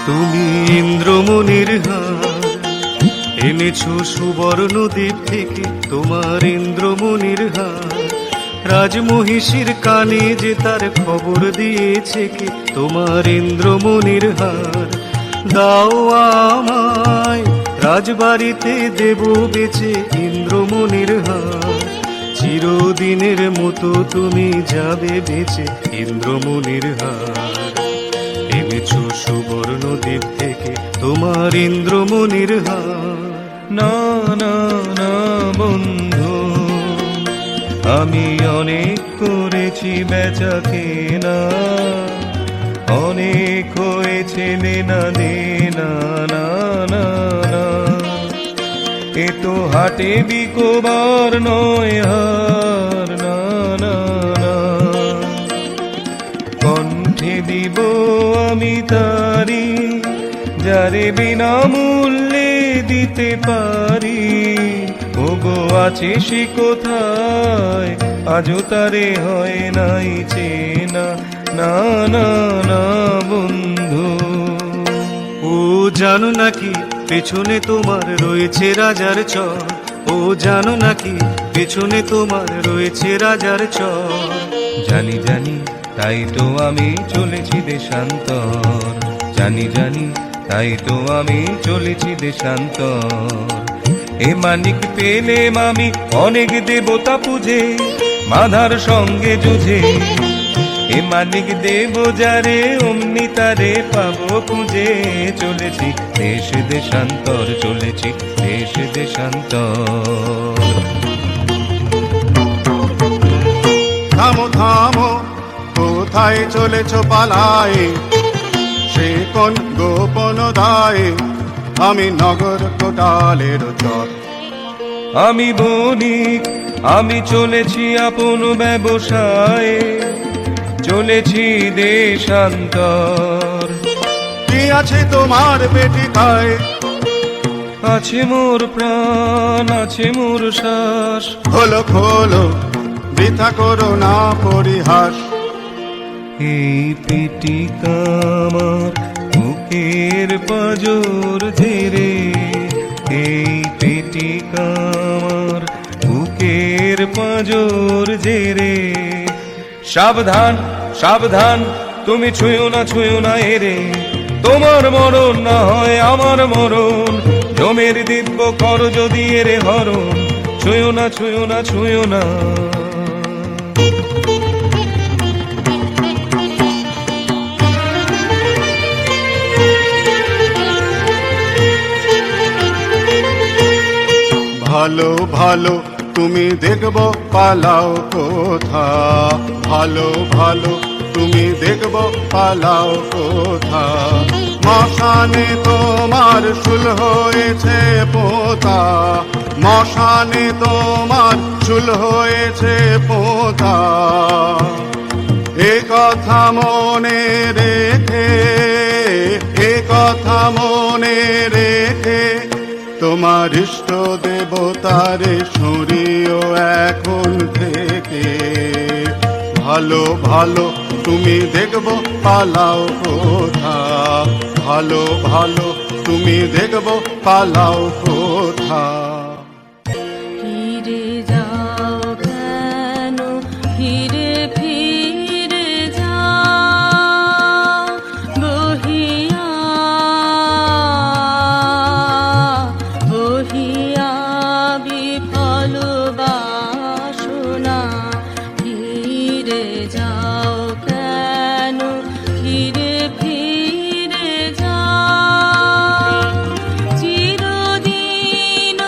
তুমি ইন্দ্রমণির হার এনেছো সুবর্ণ দ্বীপ থেকে, তোমার ইন্দ্রমণির হার রাজমহিষীর কানে যে তার খবর দিয়েছে কে, তোমার ইন্দ্রমণির হার দাও আমায় রাজবাড়িতে দেব বেচে ইন্দ্রমণির হার, চিরদিনের মতো তুমি যাবে বেচে ইন্দ্রমণির হার এনেছো সুবর্ণ দ্বীপ থেকে, তোমার ইন্দ্রমণির হার। না না না বন্ধু, আমি অনেক করেছি বেচা কেনা, অনেক হয়েছে লেনা দেনা, না না না, এ তো হাটে বিকোবার নয় হার, না না না, কণ্ঠে দিব আমি তারি যারে বিনামূল্যে দিতে পারি, ওগো আছে সে কোথায় আজও তারে হয় নাই চেনা, না না না বন্ধু। ও জানো নাকি পেছনে তোমার রয়েছে রাজার চর, ও জানো নাকি পেছনে তোমার রয়েছে রাজার চর। জানি জানি তাই তো আমি চলেছি দেশান্তর, জানি জানি তাই তো আমি চলেছি দেশান্তর। এ মানিক পেলে আমি অনেক দেবতা পূজে, মাধার সঙ্গে যুঝে, এ মানিক দেব যারে অমনি তারে পাবো খুঁজে, চলেছি দেশ দেশান্তর, চলেছি দেশ দেশান্তর। থামো থামো, কোথায় চলেছ পালায়ে, সে কোন গোপন দায়ে, আমি নগর কোটালের চর। আমি বণিক, আমি চলেছি আপন ব্যবসায়ে, চলেছি দেশান্তর। কি আছে তোমার পেটিকায়, আছে মোর প্রাণ, আছে মোর শ্বাস, খোলো খোলো বৃথা করো না পরিহাস। এই পেটিকা আমার বুকের পাঁজর ঝেড়ে, এই পেটিকা আমার বুকের পাঁজর ঝেড়ে। সাবধান সাবধান তুমি ছুঁয়ো না এরে, তোমার মরণ না হয় আমার মরণ, জমের দিব্য কর যদি এরে হরণ, ছুঁয়ো না ছুঁয়ো না। ভালো ভালো তুমি দেখব পালাও কোথা, ভালো ভালো তুমি দেখব পালাও কোথা। মশানে তোমার শুল হয়েছে পোতা, মশানে তোমার শুল হয়েছে পোতা। এ কথা মনে রেখে, এ কথা মনে রেখে, তোমার ইষ্ট দেবতারে সরিও এখন থেকে। ভালো ভালো তুমি দেখব পালাও কোথা, ভালো ভালো তুমি দেখব পালাও কোথা। ফিরে যাও কেন, ফিরে ফিরে যাও, বহিয়া বহিয়া বিফল বাসনা। ফিরে যাও কেন, ফিরে ফিরে যাও, চিরদিন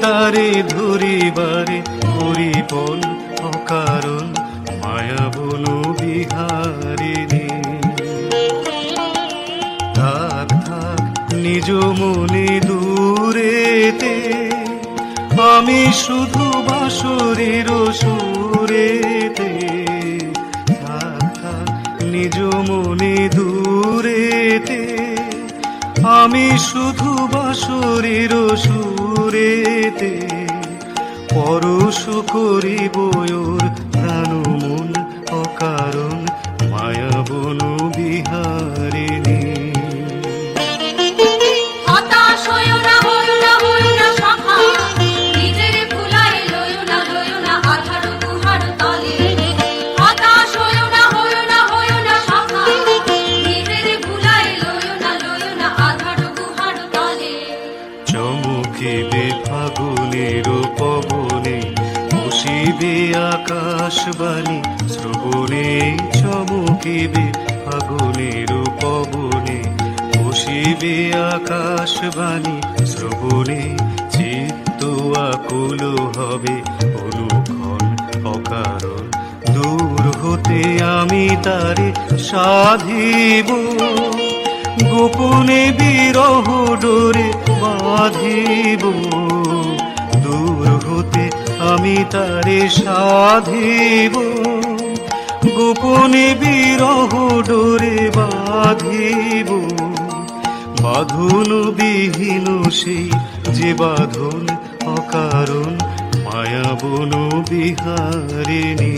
তারে ধরিবারে হরিপন অকারণ মায়া বন বিহারিণী। থাক থাক নিজ মনে দূরেতে, আমি শুধু বাঁশরীর সুরেতে। থাক থাক নিজ মনে দূরেতে, আমি শুধু বাঁশরীর সুরেতে। পরশ করিব ওর প্রাণ মন অকারণ মায়া বন বিহারিণী। হতাশ হইও না, হইও না, হইও না সখা, নিজের ভুলাই লইও না আধার গুহার তলে। হতাশ হইও না, হইও না, হইও না সখা, নিজের ভুলাই লইও না আধার গুহার তলে। চমকিবে ফাগুনের পবনে, বসিবে আকাশবাণী শ্রবণে। চমকিবে ফাগুনের পবনে, বসিবে আকাশবাণী শ্রবণে। চিত্ত আকুল হবে অনুক্ষণ অকারণ, দূর হতে আমি তারে সাধিব। গোপনে বিরহ ডোরে বাঁধিব, দূর হতে আমি তারে সাধিব। গোপনে বিরহ ডোরে বাঁধিব। বাঁধন বিহীন সেই যে বাঁধন অকারণ মায়া বন বিহারিণী।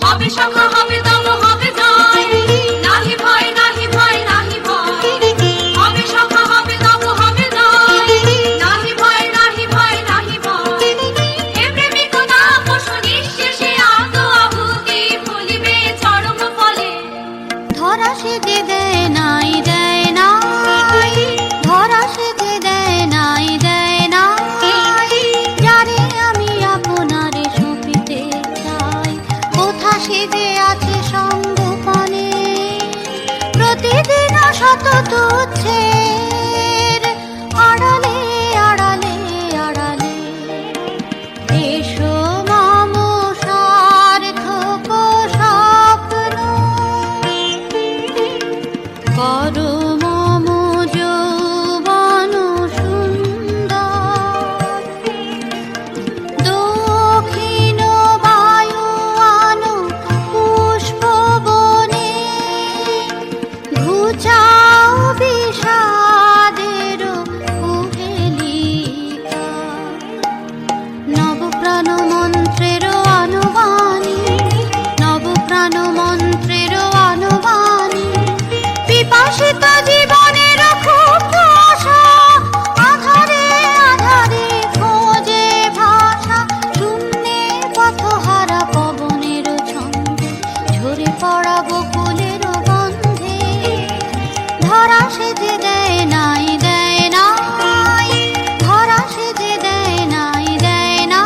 হবে সখা, হবে দম, হবে জয়, নাহি ভয়, নাহি ভয়, নাহি ভয়। হবে সখা, হবে দম, হবে জয়, নাহি ভয়, নাহি ভয়, নাহি ভয়। হে প্রেমিক তাপস নিঃশেষে আত আহুতি ফলিবে চরম ফলে। ধরা সেজে দেয় নাই, দেয় নাই, ধরা সেজে দেয় নাই, দেয় নাই। যারে আমি আপনারে সঁপিতে চাই, কোথা সেজে আছে সঙ্গোপনে। প্রতিদিন শত তুচ্ছের আড়ালে আড়ালে আড়ালে। এসো মম সার্থক স্বপ্ন, করো মম যৌবন সুন্দর। দক্ষিণ বায়ু আনো পুষ্প বনে, ঘুচাও বিষাদের কুহেলিকা। নবপ্রাণ মন্ত্রের অনুবাণী, নবপ্রাণ মন্ত্রের অনুবাণী। পিপাসিত জীবনের ক্ষুব্ধ আশা, আধারে আধারে খোঁজে ভাষা। শূন্যে পথহারা পবনের ছন্দে, ঝরে পড়া বকুলের গন্ধে। ধরা সেজে দেয় নাই, দেয় নাই, ধরা সেজে দেয় নাই, দেয় না।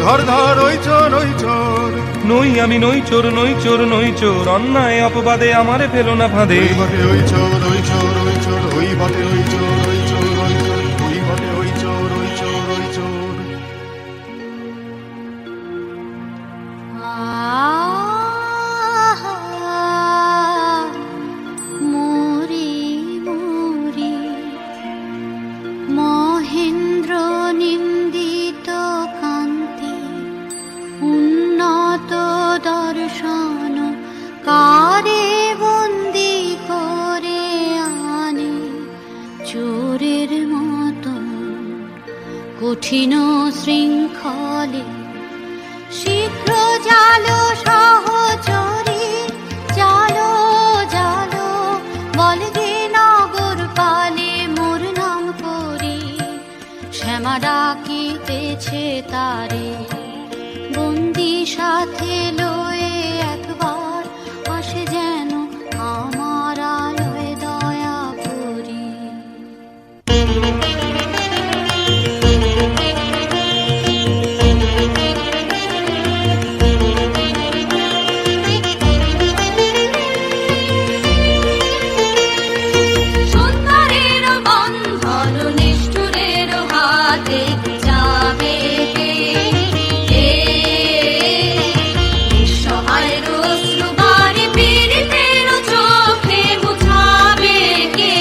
ধর ধর ওই চোর ওই চোর। নই আমি নই চোর, নই চোর, নই চোর। অন্যায় অপবাদে আমারে ফেলো না ফাঁদে। ওই বটে ওই চোর ওই চোর ওই চোর, ওই বটে ওই চোর ওই চোর ওই চোর, ওই বটে ওই চোর কঠিন শৃঙ্খলে শীঘ্র জালো সহচরী জালো জালো বল যে নগর পালে মোর নাম করি শ্যামা ডাকিতেছে তারে বন্দি সাথে লয়ে একবার আসে যেন আমার আলোয় দয়া করি। সুন্দরের বন্ধন নিষ্ঠুরের হাতে যাবে কে? নিঃসহায়ের অশ্রুবাণী পীড়িতের চোখে মুছাবে কে?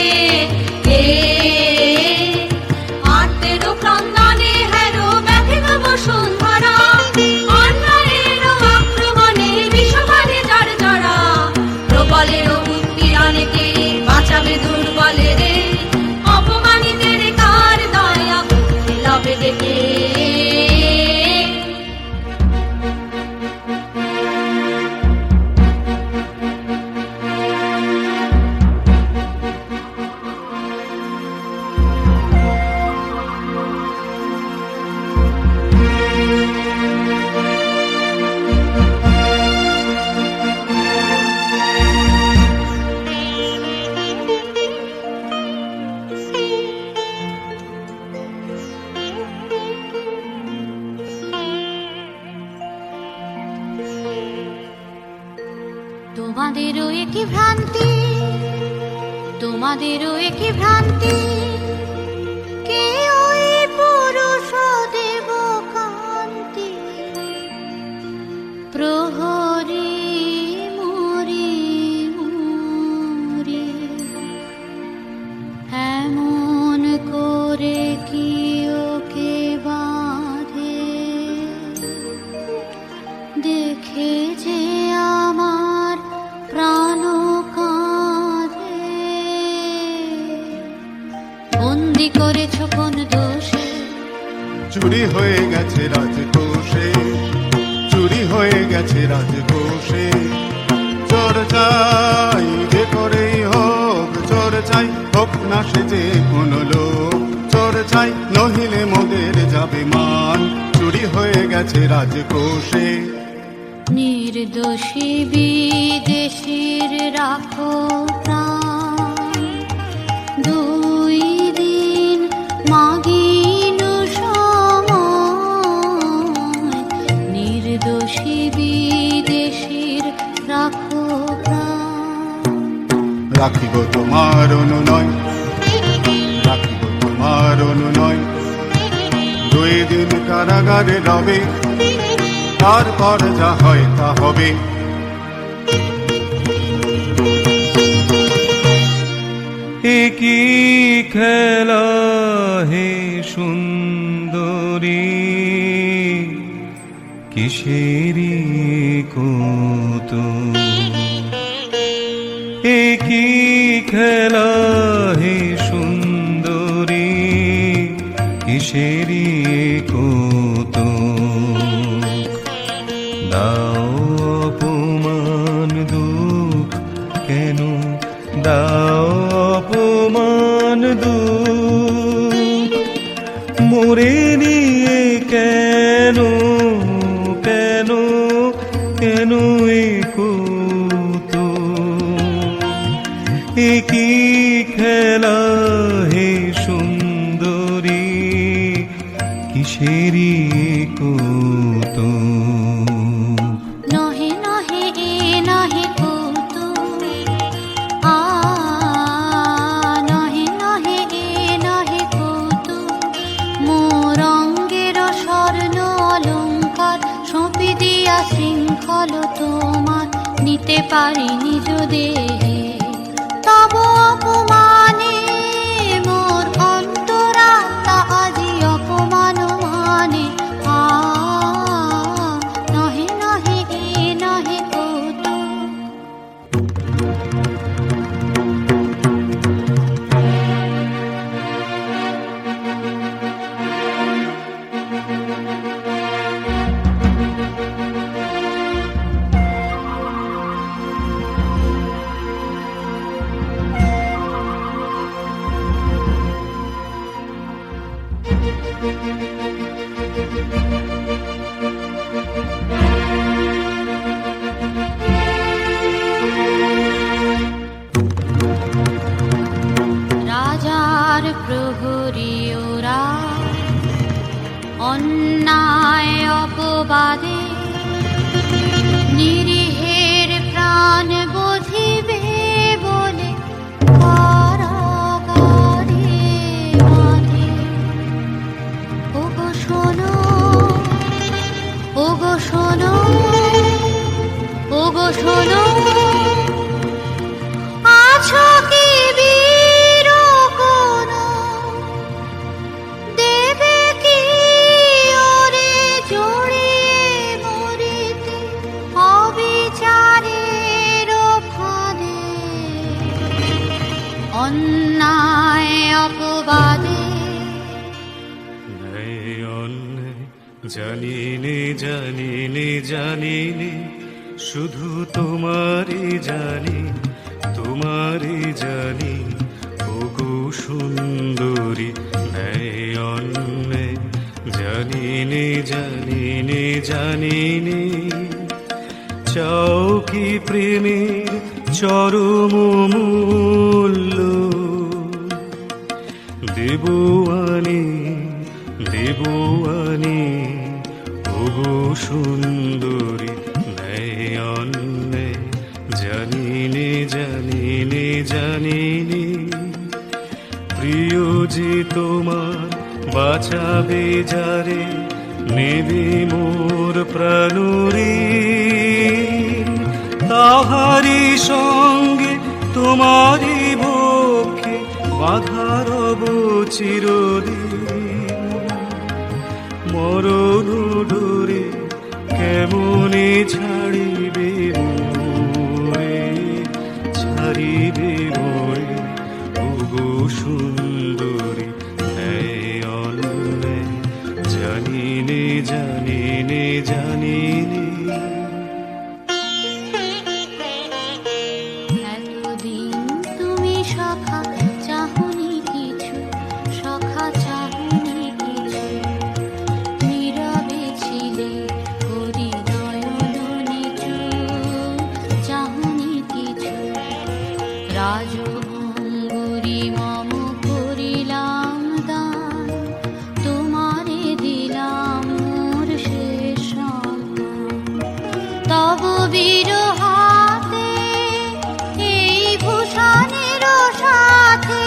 আর্তের ক্রন্দনে হেরো ব্যথিত বসুন্ধরা অন্যায়ের আক্রমণে বিষবাণী যার জড়া প্রবলের উৎপীড়নে কে বাঁচাবে দুর্বলের অপমানিতের কার দয়া লবে ডেকে। তোমাদেরও একই ভ্রান্তি তোমাদেরও একই ভ্রান্তি কে ওই পুরুষ দেব কান্তি প্রহরী মরি মরি এমন করে কি ওকে বাঁধে দেখে যে আমার প্রাণ কাঁদে বন্দি করেছ কোন দোষে চুরি হয়ে গেছে রাজকোষে চুরি হয়ে গেছে রাজকোষে চোর চাই যে করেই হোক চোর চাই হোক না সে যে কোনো লোক চোর চাই নহিলে মোদের যাবে মান চুরি হয়ে গেছে রাজকোষে নির্দোষী বিদেশীর রাখো প্রাণ দুই দিন মাগিন সময় নির্দোষী বিদেশীর রাখো প্রাণ রাখিব তোমার অনুনয় রাখিব তোমার অনুনয় 2 দিন কারাগারে রবে তারপর যা হয় তা হবে একই খেলা হে সুন্দরী কিসেরি কৌতুক একই খেলা হে সুন্দরী কিসেরি কৌতুক দাও অপমান দুঃখ কেন দাও অপমান দুঃখ মোরে নিয়ে কেন কেন কেন এ কৌতুক একই খেলা হে সুন্দরী কিসেরি কৌতুক নহে নহে এ নহে কৌতুক নহে নহে এ নহে কৌতুক মোর অঙ্গের স্বর্ণ অলঙ্কার সঁপি দিয়া শৃঙ্খল তোমার নিতে পারি নিজ দেহে তব অপমানে মোর অন্তরাত্মা আজি অপমান মানে নহে নহে এ নহে কৌতুক অন্যায় অপবাদে নিরীহের প্রাণ বধিবে বলে কারাগারে বাঁধে। ওগো শোনো, ওগো শোনো, ওগো শোনো, আছো কি বীর কোনো, দেবে কি ওরে জড়িয়ে মরিতে অবিচারের ফাঁদে, অন্যায় অপবাদে। ন্যায় অন্যায় জানিনে জানিনে জানিনে, শুধু তোমারই জানি, তোমারই জানি। ওগো সুন্দরী, ন্যায় অন্যায় জানিনে জানিনে জানিনে, চাও কি প্রেমের চরম মূল্য, দেবো আনি, দেবো আনি। ওগো সুন্দরী, ন্যায় অন্যায় জানিনে জানিনে জানিনে, প্রিয় যে তোমার বাঁচাবে যারে, নেবে মোর প্রাণরে, তাহারি সঙ্গে তোমারি বক্ষে বাঁধা রব চিরদিন। মরণ ডোরে কেমনে ছাড়িবে মোরে, ছাড়িবে মোরে। ওগো সুন্দরী, ন্যায় অন্যায় জানিনে জানিনে জানিনে। এতদিন তুমি সখা চাহনি কিছু, সখা চাহনি কিছু, নীরবে ছিলে করি নয়ন নিচু, চাহনি কিছু। রাজভঙ্গুরি মম করিলাম দান, তোমারে দিলাম মোর শেষ সম্মান। তব বীর হাতে এই ভূষণের সাথে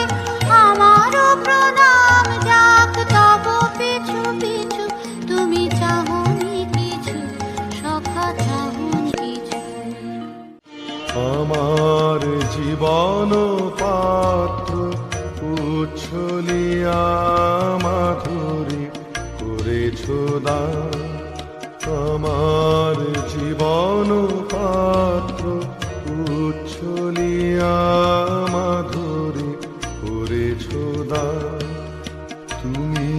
আমারও প্রণাম যাক। তব পিছু পিছু তুমি চাহনি কিছু, সখা চাহনি কিছু। আমার জীবন পাত্র উচ্ছলিয়া মাধুরী করেছ দান। আমার জীবন পাত্র উচ্ছলিয়া মাধুরী করেছ দান। তুমি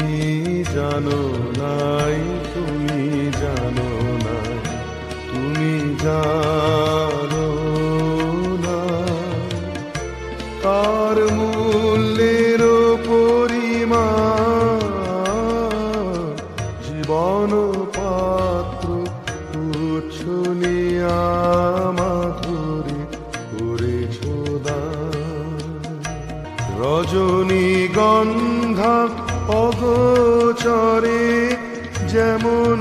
জানো নাই, তুমি জানো নাই, তুমি জানো না তার মূল্যের পরিমাণ। জীবন পাত্র উচ্ছলিয়া মাধুরী করেছ দান। রজনীগন্ধা অগোচরে যেমন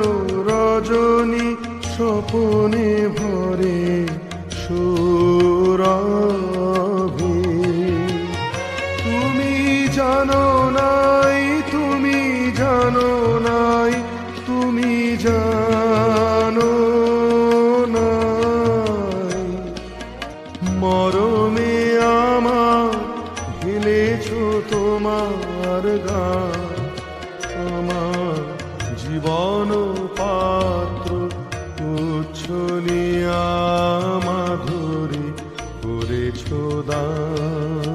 রজনী স্বপনে ভরে সুরভি। তুমি জানো নাই, তুমি জানো নাই, তুমি জানো নাই, মরমে আমার ঢেলেছ তোমার গান। আমার জীবন পাত্র উচ্ছলিয়া মাধুরী করেছ দান।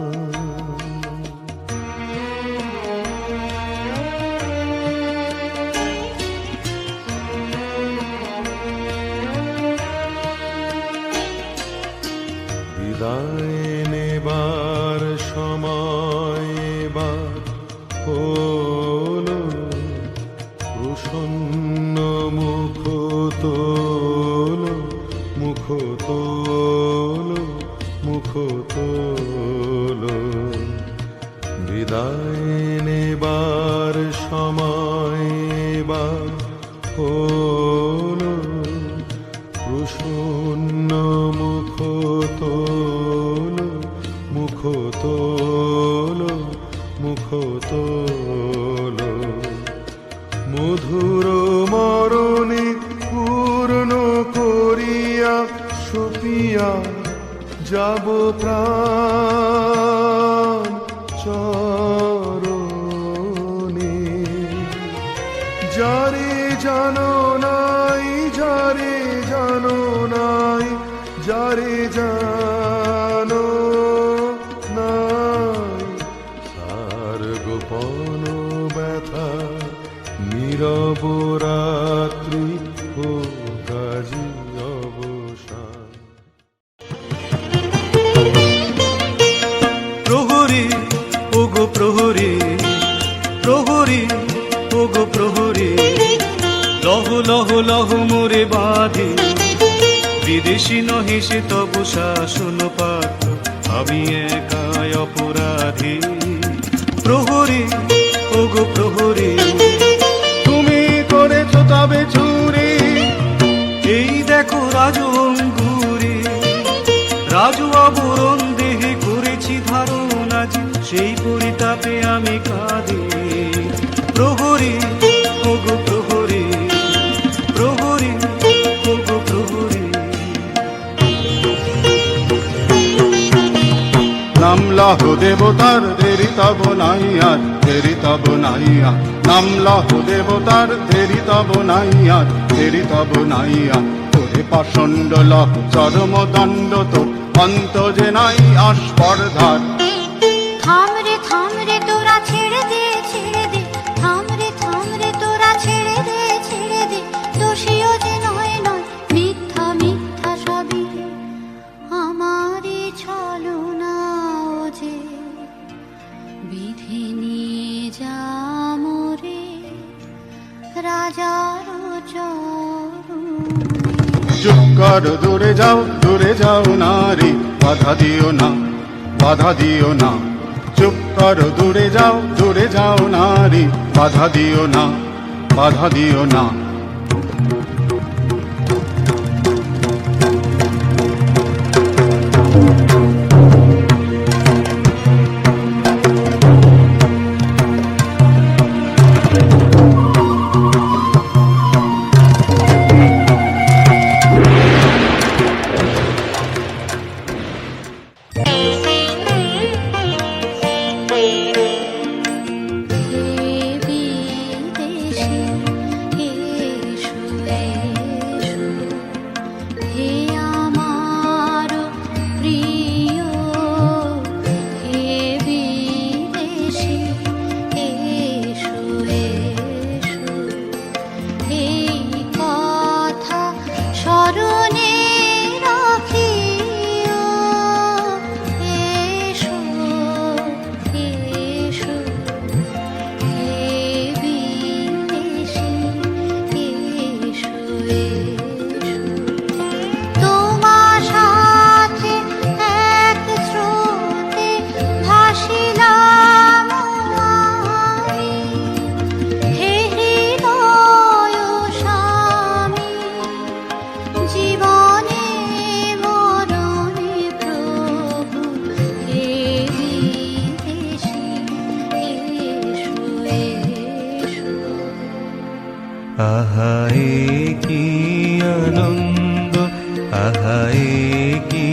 বিদায় নেবার সময় এবার হলো, প্রসন্ন মুখ তোলো, মুখ তোলো, মুখ তোলো। বিদায় নেবার সময় এবার হলো প্রসন্ন মুখ তোলো, মুখ তোলো, মুখ তোলো। মধুর মরণে পূর্ণ করিয়া সপিয়া যাব প্রাণ চরণে। যারে জানো নাই, যারে জানো নাই, যারে জানো নাই, তার গোপন ব্যথা নীরব রাত্রি ও কাজী অবসান। প্রহরী ওগো প্রহরী, প্রহরী ওগো প্রহরী, লহ লহ লহ মোরে বাঁধে, বিদেশি নহে সে তব শাসন পাত্র, আমি একাই অপরাধী। প্রহরী ওগো প্রহরী, তুমি করেছো তবে চুরি, এই দেখো রাজু অঙ্গুরি, রাজু আবরণ দেহে করেছি ধারণ আজি, সেই পরিতাপে আমি কাঁদি। প্রহরী ওগো প্রহরী, প্রহরী ওগো প্রহরী। নামলাহ দেবতার দেরি তব নাই আর, দেরি তব নাই আর। নামলাহ দেবতার দেরি তব নাই আর, দেরি তব নাই আর। তোরে পাষণ্ড লহ চরমদণ্ড তো অন্ত যে নাই আস্পর্ধার। থাম রে তোরা ছেড়ে দে, ছেড়ে দে, থাম রে তোরা ছেড়ে দে, ছেড়ে দে। দোষীও যে নয় নয়, মিথ্যা মিথ্যা সবই আমারই ছলনা। ও যে বিধি নিয়ে যা মোরে রাজার চরণে। চুপ কর, দূরে যাও নারী, বাধা দিও না, বাধা দিও না। চুপ কর, দূরে যাও নারী, বাধা দিও না, বাধা দিও না। আহায়ে কি আনন্দ, আহায়ে কি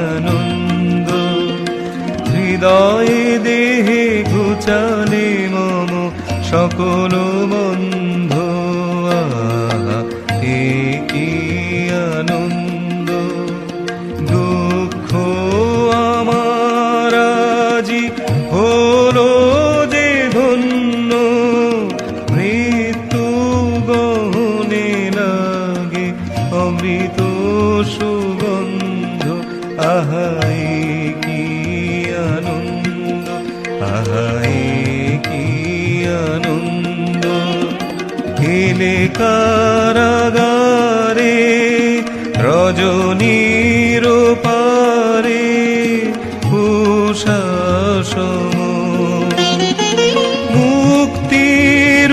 আনন্দ, হৃদয়ে দেহে ঘুচালে মম সকল বন্ধ। আহা এ কি আনন্দ, দুঃখ আমার আজি হলো যে ধন্য, মৃত্যু গহনে লাগে অমৃত সুগন্ধ। আহাই কি আনন্দ, আহাই কি আনন্দ, হেলে কারাগারে রজনীর পারে উষা সম, মুক্তির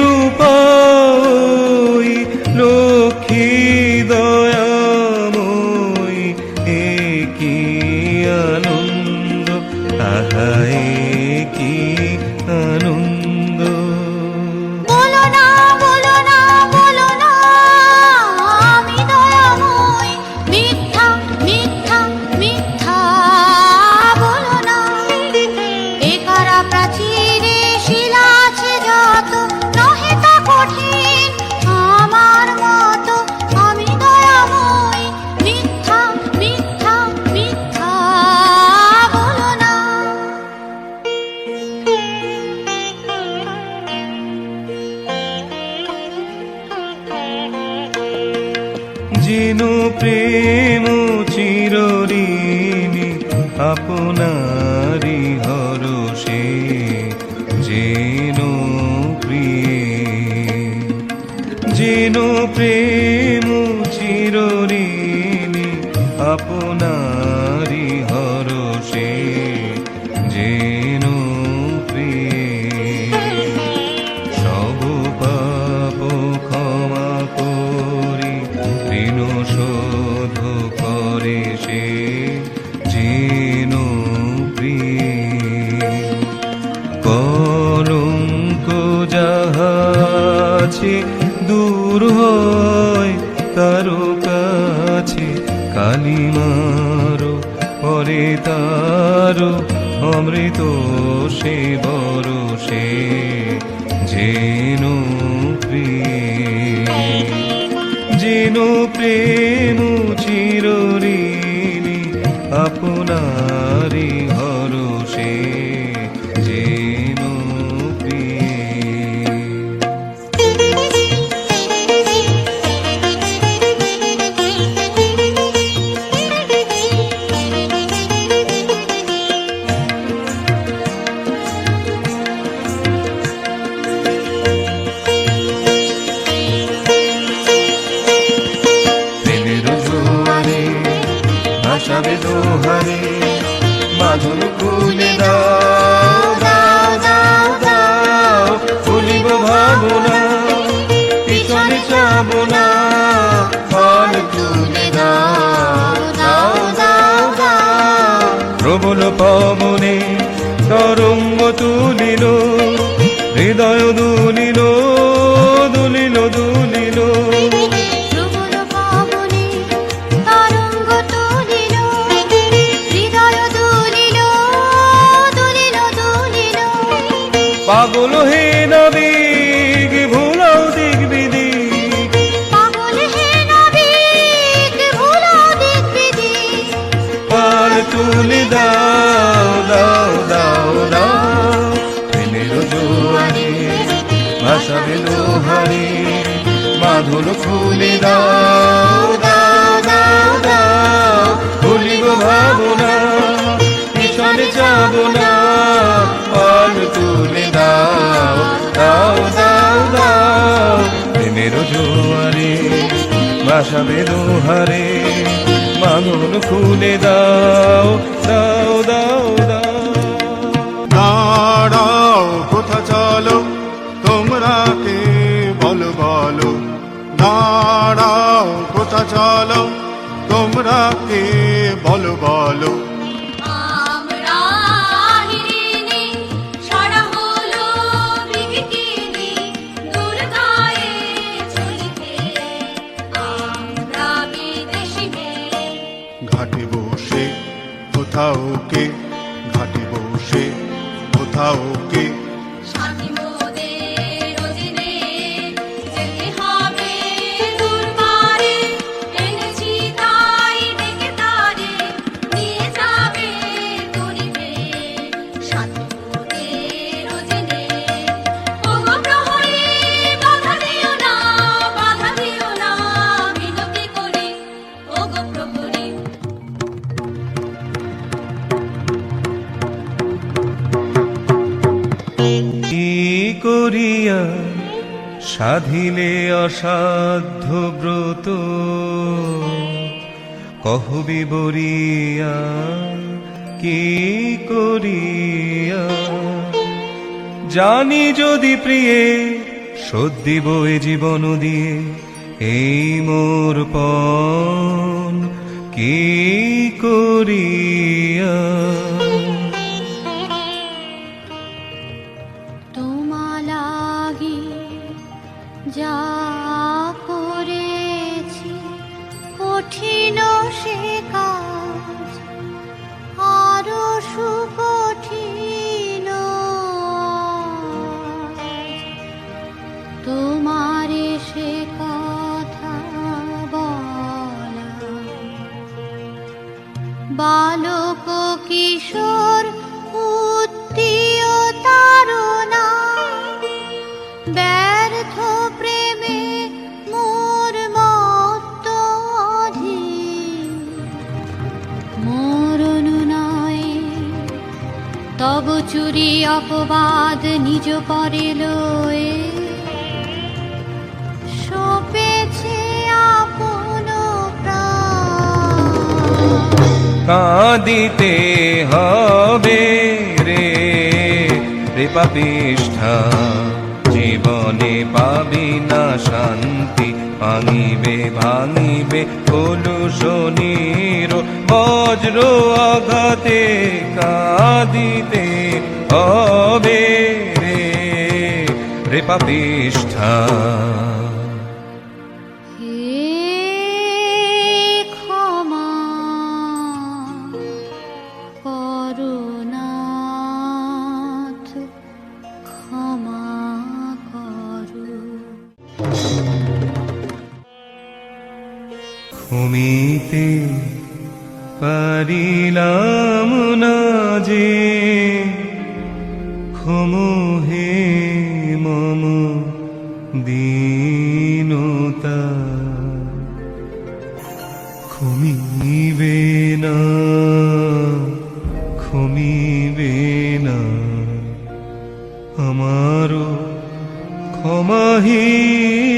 যেন প্রেম চিরঋণী আপনারি হরষে, যেন প্রিয়ে, যেন প্রেম চিরঋণী আপনারি হরষে, যেন প্রিয়ে। সব পাপ ক্ষমা করি ঋণ শোধ করে সে, যেন প্রিয়ে। কলঙ্ক যাহা আছে দূর হয় তারো কাছে, কালিমারো পরে তারো অমৃত সে বরষে, যেন প্রিয়ে। যেন প্রেম চিরঋণী আপনারি হরষে, যেন প্রিয়ে। প্রেমের জোয়ারে ভাসাবে দোহারে, বাঁধন খুলে দাও দাও দাও দাও, ভুলিব ভাবনা পিছনে যাব না, ফল তুলে দাও দাও দাও দাও। প্রবল পবনে তরঙ্গ তুলিল, হৃদয় দুলিল দুলিল দুলিল। প্রবল পবনে তরঙ্গ তুলিল, হৃদয় দুলিল দুলিল দুলিল। পাগল হে নাবিক ভুলাও দিক বিদিক, পাগল হে নাবিক ভুলাও দিক বিদিক। পাল তুলে দাও দাও দাও দাও। প্রেমের জোয়ারে ভাসাবে দোহারে, বাঁধন খুলে দাও দাও দাও দাও। ভুলিব ভাবনা পিছনে যাব না, পাল তুলে দাও দাও দাও দাও। প্রেমের জোয়ারে ভাসাবে দোহারে, বাঁধন খুলে দাও দাও দাও দাও। দাঁড়াও কোথা চলো তোমরা কে বলো বলো, দাঁড়াও কোথা চলো তোমরা কে বলো বলো। আমরা হিরিনি সারা হলো বিকিনি, দূর গায়ে চলিতে আমরা বিদেশি মেয়ে। ঘাটে বসে কোথাও কে, ঘাটে বসে কোথাও কে, সাথী মোদের অধীনে যেতে হবে দূর পারে, এনেছি তাই ডেকে তারে নিয়ে যাবে তরিবে। সাথী মোদের অধীনে ওগো প্রহরী বাধা দিও না, বাধা দিও না বিনতি করি ওগো প্রহরী। কি করিয়া সাধিলে অসাধ্য ব্রত, কহবি বরিয়া কি করিয়া। জানি যদি প্রিয়ে শোধ দিব এ জীবন দিয়ে, এই মোর পণ কি করিয়া। তোমা লাগি যা করেছি কঠিন সে কাজ, আরো সুকঠিন তোমারে সে কথা বলা। বালক কিশোর উত্তীয় তারুণা, ব্যর্থ প্রেমে মোর মত্ত চুরি অপবাদ নিজ পরে লয়ে সপেছে আপন প্রাণ। কাঁদিতে হবে রে রে পাপিষ্ঠা, জীবনে পাবি না শান্তি, ভাঙিবে ভাঙিবে কলুষণীর বজ্র আঘাতে। কাঁদিতে হবে রে রে পাপিষ্ঠা। হে ক্ষমা করুনাথ, ক্ষমা করু। ঘুমিতে পারিলাম না যে, ক্ষমো হে মম দীনতা। ক্ষমিবে না, ক্ষমিবে না আমারও ক্ষমাহীনতা।